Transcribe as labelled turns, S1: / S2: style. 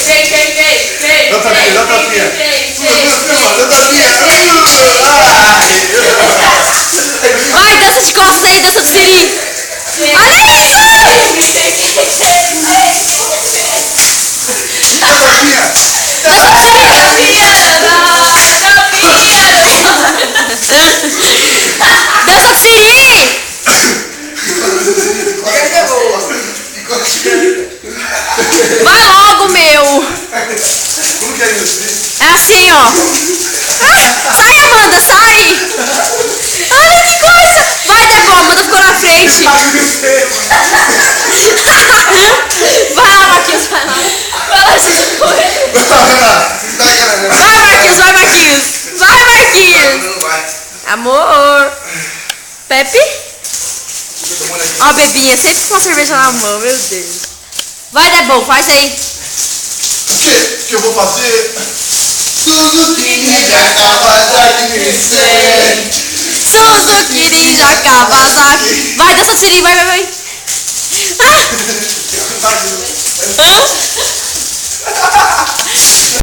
S1: Dá tapinha. Dá tapinha.
S2: Vai, dança de costas aí, dança do siri. Olha isso!
S1: Dá tapinha.
S2: Dança do siri. Dança do siri. Vai logo, meu.
S1: Como que é isso?
S2: É assim, ó. Sai, Amanda, sai. Olha que coisa. Vai, Débora, Amanda ficou na frente. Vai lá, Marquinhos, vai lá. Vai lá, essas coisas. Vai, Marquinhos, vai, Marquinhos. Vai, Marquinhos. Amor. Pepe? Ó, bebinha, sempre com uma cerveja na mão, meu Deus. Vai, Débora, faz aí.
S1: O que eu vou fazer? Suzuki Ninja Kawasaki
S2: Suzuki Ninja Kawasaki. Vai, dança do siri, vai. Ah!